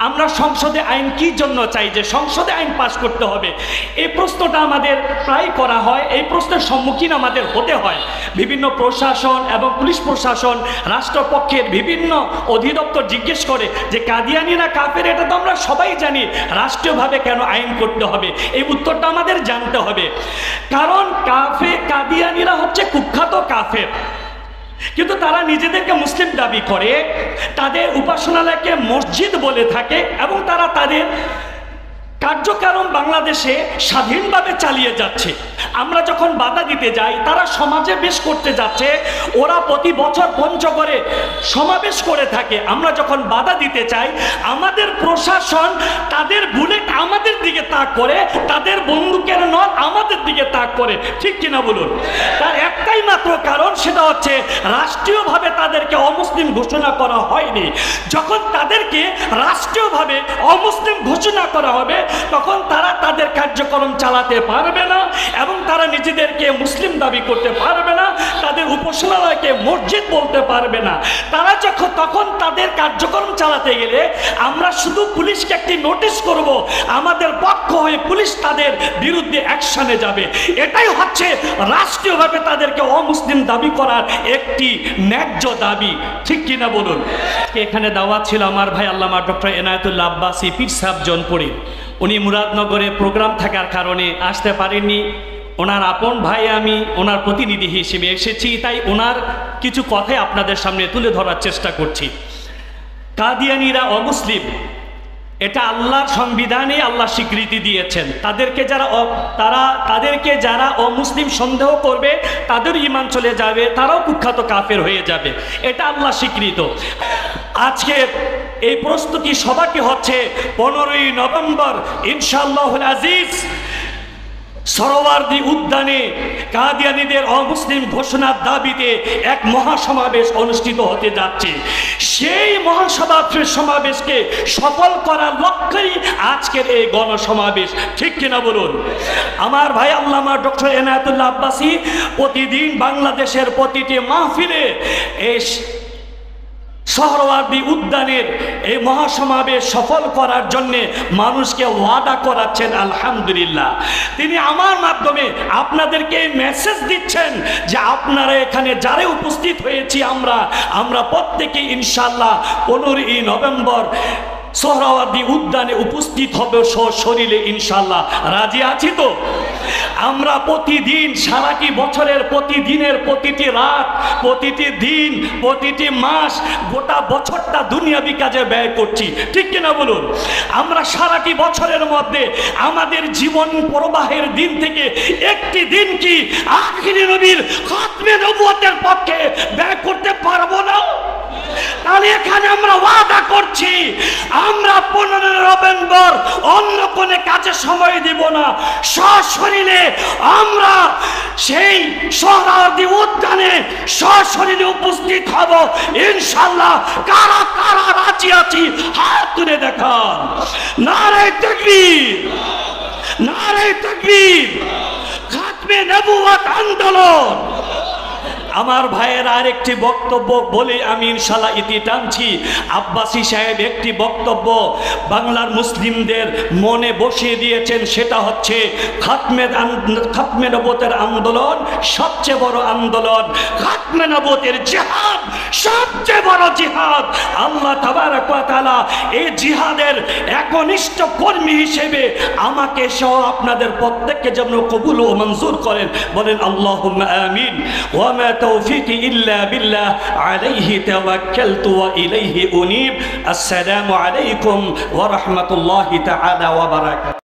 আমরা সংসদে আইন কি জন্য চাই যে সংসদে আইন পাস করতে হবে, এই প্রশ্নটা আমাদের প্রায় করা হয়। এই প্রশ্নের সম্মুখীন আমাদের হতে হয়। বিভিন্ন প্রশাসন এবং পুলিশ প্রশাসন, রাষ্ট্রপক্ষের বিভিন্ন অধিদপ্তর জিজ্ঞেস করে যে কাদিয়ানিরা কাফের, এটা তো আমরা সবাই জানি, রাষ্ট্রীয়ভাবে কেন আইন করতে হবে? এই উত্তরটা আমাদের জানতে হবে। কারণ কাদিয়ানিরা হচ্ছে কুখ্যাত কাফের, কিন্তু তারা নিজেদেরকে মুসলিম দাবি করে, তাদের উপাসনালয়কে মসজিদ বলে থাকে এবং তারা তাদের কার্যক্রম বাংলাদেশে স্বাধীনভাবে চালিয়ে যাচ্ছে। আমরা যখন বাধা দিতে যাই, তারা সমাজে বেশ করতে যাচ্ছে, ওরা প্রতি বছর পঞ্চগড়ে সমাবেশ করে থাকে। আমরা যখন বাধা দিতে চাই, আমাদের প্রশাসন তাদের বুলেট আমাদের দিকে তাক করে, তাদের বন্দুকের নল আমাদের দিকে তাক করে, ঠিক কিনা বলুন? তার একটাই মাত্র কারণ, সেটা হচ্ছে রাষ্ট্রীয়ভাবে তাদেরকে অমুসলিম ঘোষণা করা হয়নি। যখন তাদেরকে রাষ্ট্রীয়ভাবে অমুসলিম ঘোষণা করা হবে, তখন তারা তাদের কার্যক্রম চালাতে পারবে না এবং তারা নিজেদেরকে মুসলিম দাবি করতে পারবে না, তাদের উপাসনালয়কে মসজিদ বলতে পারবে না। তারা তখন তাদের কার্যক্রম চালাতে গেলে আমরা শুধু পুলিশকে একটি নোটিশ করব, আমাদের পক্ষ হয়ে পুলিশ তাদের বিরুদ্ধে অ্যাকশনে যাবে। এটাই হচ্ছে রাষ্ট্রীয়ভাবে তাদেরকে অমুসলিম দাবি করার একটি ন্যায্য দাবি, ঠিক কিনা বলুন? এখানে দাওয়াত ছিল আমার ভাই আল্লামা ডক্টর এনায়েতুল্লাহ আব্বাসী পীর সাহেব জনপুরি। উনি মুরাদনগরে প্রোগ্রাম থাকার কারণে আসতে পারেননি। ওনার আপন ভাই, আমি ওনার প্রতিনিধি হিসেবে এসেছি, তাই ওনার কিছু কথাই আপনাদের সামনে তুলে ধরার চেষ্টা করছি। কাদিয়ানিরা অমুসলিম, এটা আল্লাহর সংবিধানে আল্লাহ স্বীকৃতি দিয়েছেন। তাদেরকে যারা অমুসলিম সন্দেহ করবে, তাদের ঈমান চলে যাবে, তারাও কুখ্যাত কাফের হয়ে যাবে, এটা আল্লাহ স্বীকৃত। আজকে এই প্রস্তুতি সবাইকে হচ্ছে 15ই নভেম্বর ইনশাআল্লাহুল আজিজ সরোয়ার্দী উদ্যানে কাদিয়ানীদের অমুসলিম ঘোষণার দাবিতে এক মহাসমাবেশ অনুষ্ঠিত হতে যাচ্ছে। সেই মহাসমাবেশকে সফল করার লক্ষ্যেই আজকের এই গণসমাবেশ, ঠিক কিনা বলুন? আমার ভাই আল্লামা ডক্টর এনায়েতুল্লাহ আব্বাসী প্রতিদিন বাংলাদেশের প্রতিটি মাহফিলে এই সোহরাওয়ার্দী উদ্যানের এই মহাসমাবেশ সফল করার জন্যে মানুষকে ওয়াদা করাচ্ছেন। আলহামদুলিল্লাহ, তিনি আমার মাধ্যমে আপনাদেরকে মেসেজ দিচ্ছেন যে আপনারা এখানে যারা উপস্থিত হয়েছি আমরা প্রত্যেকেই ইনশাআল্লাহ 15ই নভেম্বর সোহরাওয়ার্দী উদ্যানে উপস্থিত হবে সশরীরে, ইনশাআল্লাহ। রাজি আছি তো? আমরা প্রতিদিন, সারাটি বছরের প্রতিদিনের প্রতিটি রাত, প্রতিটি দিন, প্রতিটি মাস, গোটা বছরটা দুনিয়াবি কাজে ব্যয় করছি, ঠিক কিনা বলুন? আমরা সারাটি বছরের মধ্যে আমাদের জীবন প্রবাহের দিন থেকে একটি দিন কি আখিরি নবীর খাতমে নবুয়তের পক্ষে ব্যয় করতে পারবো না? তাহলে এখানে আমরা ওয়াদা করছি, আমরা 15 নভেম্বর অন্য কোনো কাজে সময় দিব না, সশরীরে আমরা সেই সোহরাওয়ার্দী উদ্যানে সশরীরে উপস্থিত হব ইনশাআল্লাহ। কারা কারা রাজি আছি হাত তুলে দেখান। নারে তাকবীর, নারে তাকবীর। খাতমে নবুয়ত আন্দোলন। আমার ভাইয়ের আরেকটি বক্তব্য বলে আমি ইনশাআল্লাহ ইতি টানছি। আব্বাসী সাহেব একটি বক্তব্য বাংলার মুসলিমদের মনে বসিয়ে দিয়েছেন, সেটা হচ্ছে খাতমে নবুয়তের আন্দোলন সবচেয়ে বড় আন্দোলন, খাতমে নবুয়তের জিহাদ সবচেয়ে বড় জিহাদ। আল্লাহ তাবারক ওয়া তাআলা এই জিহাদের একনিষ্ঠ কর্মী হিসেবে আমাকে সহ আপনাদের প্রত্যেককে যেন কবুল ও মঞ্জুর করেন, বলেন আল্লাহুম্মা আমিন। ওয়া মা তৌফিকি ইল্লা বিল্লাহ, আলাইহি তাওয়াক্কালতু ওয়া ইলাইহি উনীব। আসসালামু আলাইকুম ওয়া রাহমাতুল্লাহি তাআলা ওয়া বারাকাতুহু।